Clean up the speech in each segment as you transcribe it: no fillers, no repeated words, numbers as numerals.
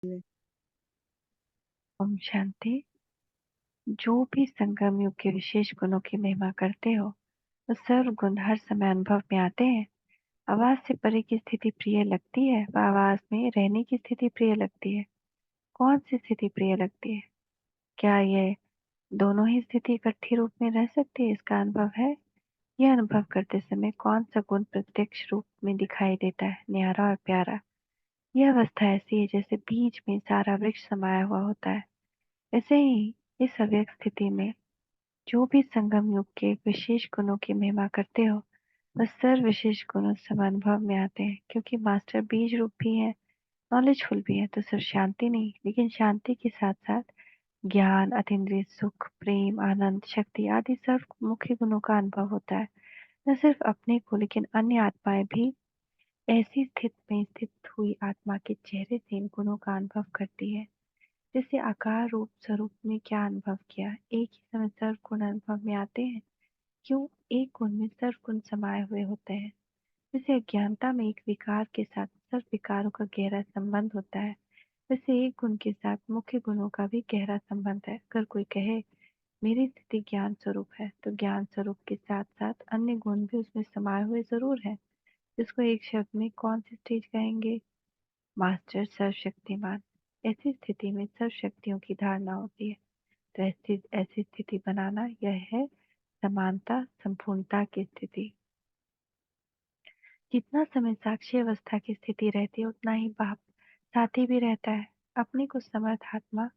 ओम शांति। जो भी संगम युग के विशेष गुणों की महिमा करते हो, वो सर्व गुण हर समय अनुभव में आते हैं। आवाज से परे की स्थिति प्रिय लगती है व आवाज में रहने की स्थिति प्रिय लगती है। कौन सी स्थिति प्रिय लगती है? क्या यह दोनों ही स्थिति इकट्ठी रूप में रह सकती है? इसका अनुभव है। यह अनुभव करते समय कौन सा गुण प्रत्यक्ष रूप में दिखाई देता है, न्यारा और प्यारा? यह अवस्था ऐसी है जैसे बीज में सारा वृक्ष समाया हुआ होता है। ऐसे ही इस अव्यक्त स्थिति में जो भी संगम युग के विशेष गुणों की महिमा करते हो, वह सर्व विशेष गुणों सब अनुभव में आते हैं, क्योंकि मास्टर बीज रूप भी है, नॉलेजफुल भी है। तो सिर्फ शांति नहीं, लेकिन शांति के साथ साथ ज्ञान, अतीन्द्रिय सुख, प्रेम, आनंद, शक्ति आदि सर्व मुख्य गुणों का अनुभव होता है। न सिर्फ अपने को, लेकिन अन्य आत्माएं भी ऐसी स्थिति में स्थित हुई आत्मा के चेहरे से इन गुणों का अनुभव करती है। जैसे आकार रूप स्वरूप में क्या अनुभव किया, एक ही समय सर्व गुण अनुभव में आते हैं। क्यों? एक गुण में सर्व गुण समाये हुए होते हैं। जैसे अज्ञानता में एक विकार के साथ सर्व विकारों का गहरा संबंध होता है, वैसे एक गुण के साथ मुख्य गुणों का भी गहरा संबंध है। अगर कोई कहे मेरी स्थिति ज्ञान स्वरूप है, तो ज्ञान स्वरूप के साथ साथ अन्य गुण भी उसमें समाये हुए जरूर है। इसको एक शब्द में कौन सी स्टेज कहेंगे? मास्टर सर्वशक्तिमान। ऐसी स्थिति में सर्व शक्तियों की धारणा होती है। तो ऐसी स्थिति बनाना, यह है समानता, संपूर्णता की स्थिति। जितना समय साक्षी अवस्था की स्थिति रहती है, उतना ही बाप साथी भी रहता है। अपने को समर्थ आत्मा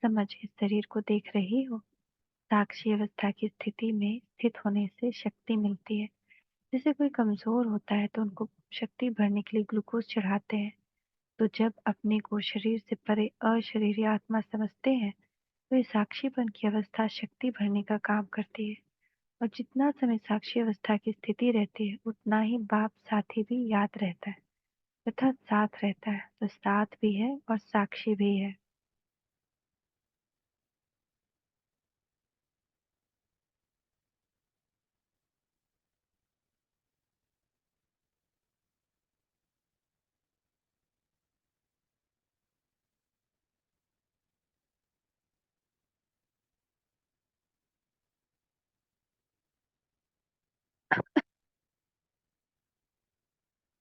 समझ इस शरीर को देख रही हो। साक्षी अवस्था की स्थिति में स्थित होने से शक्ति मिलती है। जैसे कोई कमजोर होता है तो उनको शक्ति भरने के लिए ग्लूकोज चढ़ाते हैं। तो जब अपने को शरीर से परे अशरीरी आत्मा समझते हैं, तो ये साक्षीपन की अवस्था शक्ति भरने का काम करती है। और जितना समय साक्षी अवस्था की स्थिति रहती है, उतना ही बाप साथी भी याद रहता है, अर्थात साथ रहता है। तो साथ भी है और साक्षी भी है।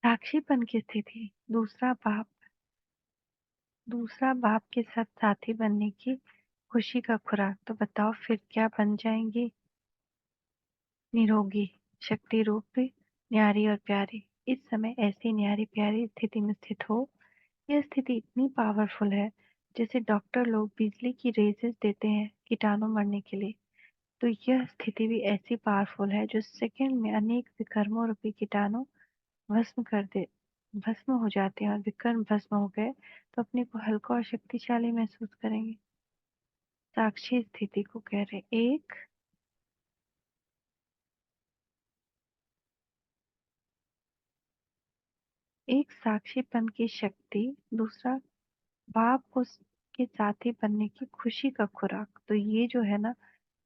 साक्षीपन की स्थिति, दूसरा बाप के साथ साथी बनने की खुशी का खुराक। तो बताओ फिर क्या बन जाएंगी? निरोगी, शक्ति रूपी, न्यारी और प्यारी। इस समय ऐसी न्यारी प्यारी स्थिति में स्थित हो। यह स्थिति इतनी पावरफुल है, जैसे डॉक्टर लोग बिजली की रेजेस देते हैं कीटाणु मरने के लिए। तो यह स्थिति भी ऐसी पावरफुल है, जो सेकंड में अनेक विकर्मों रूपी कीटाणु भस्म कर दे भस्म हो जाते हैं। और विकर्म भस्म हो गए तो अपने को हल्का और शक्तिशाली महसूस करेंगे। साक्षी स्थिति को कह रहे एक साक्षीपन की शक्ति, दूसरा बाप को के साथी बनने की खुशी का खुराक। तो ये जो है ना,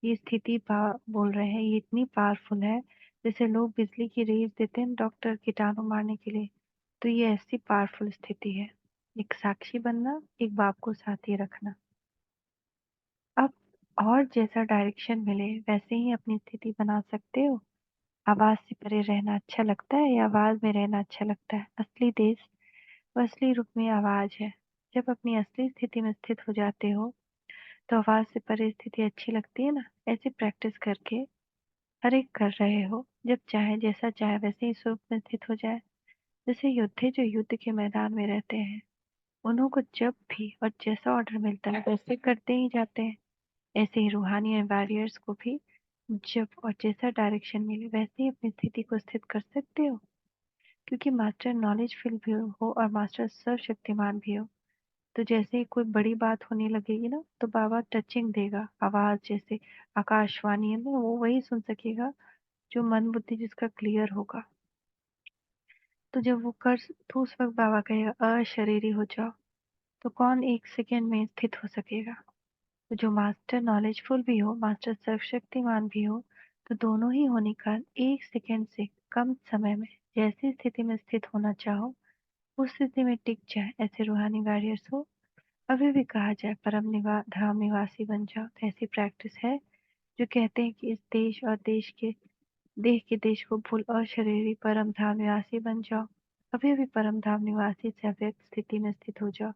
ये स्थिति बोल रहे हैं, ये इतनी पावरफुल है। जैसे लोग बिजली की रेज देते हैं डॉक्टर कीटाणु मारने के लिए, तो ये ऐसी पावरफुल स्थिति है। एक साक्षी बनना, एक बाप को साथी रखना। अब और जैसा डायरेक्शन मिले वैसे ही अपनी स्थिति बना सकते हो। आवाज से परे रहना अच्छा लगता है या आवाज में रहना अच्छा लगता है? असली देश व असली रूप में आवाज है। जब अपनी असली स्थिति में स्थित हो जाते हो, तो आवाज से परे स्थिति अच्छी लगती है ना। ऐसी प्रैक्टिस करके हर एक कर रहे हो, जब चाहे जैसा चाहे वैसे ही स्वरूप में स्थित हो जाए। जैसे योद्धे जो युद्ध के मैदान में रहते हैं, उन्हों को जब भी और जैसा ऑर्डर मिलता है वैसे करते ही जाते हैं। ऐसे ही रूहानी वॉरियर्स को भी जब और जैसा डायरेक्शन मिले वैसे ही अपनी स्थिति को स्थित कर सकते हो, क्योंकि मास्टर नॉलेजफुल भी हो और मास्टर सर्वशक्तिमान भी हो। तो जैसे ही कोई बड़ी बात होने लगेगी ना, तो बाबा टचिंग देगा, आवाज जैसे आकाशवाणी है ना, वो वही सुन सकेगा जो मन बुद्धि जिसका क्लियर होगा। तो जब वो कर, तो उस वक्त बाबा कहेगा अशरीरी हो जाओ। तो कौन एक सेकेंड में स्थित हो सकेगा? तो जो मास्टर नॉलेजफुल भी हो, मास्टर सर्वशक्तिमान भी हो, तो दोनों ही होने का एक सेकेंड से कम समय में जैसी स्थिति में स्थित होना चाहो, उस स्थिति में टिक जाए। ऐसे रूहानी वॉरियर्स हो अभी भी कहा जाए धाम निवासी बन जाओ, तो ऐसी प्रैक्टिस है जो कहते हैं कि इस देश और देह के देश को भूल अशरीरी परम धाम निवासी बन जाओ। अभी भी परम धाम निवासी से अव्यक्त स्थिति में स्थित हो जाओ।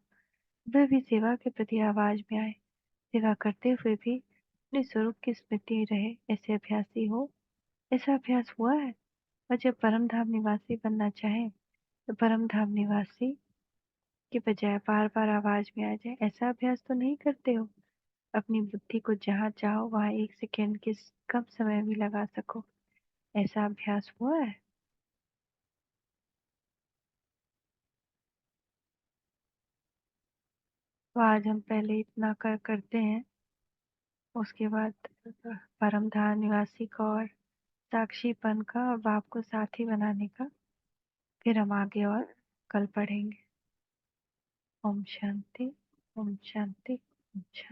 वह भी सेवा के प्रति आवाज में आए। सेवा करते हुए भी अपने स्वरूप की स्मृति रहे, ऐसे अभ्यासी हो। ऐसा अभ्यास हुआ है। और जब परम धाम निवासी बनना चाहे तो परम धाम निवासी के बजाय बार बार आवाज में आ जाए, ऐसा अभ्यास तो नहीं करते हो। अपनी बुद्धि को जहाँ चाहो वहाँ 1 सेकेंड के कम समय भी लगा सको, ऐसा अभ्यास हुआ है। तो आज हम पहले इतना करते हैं, उसके बाद परम धाम निवासी का और साक्षीपन का और बाप को साथी बनाने का फिर हम आगे और कल पढ़ेंगे। ओम शांति, ओम शांति, ओम शांति।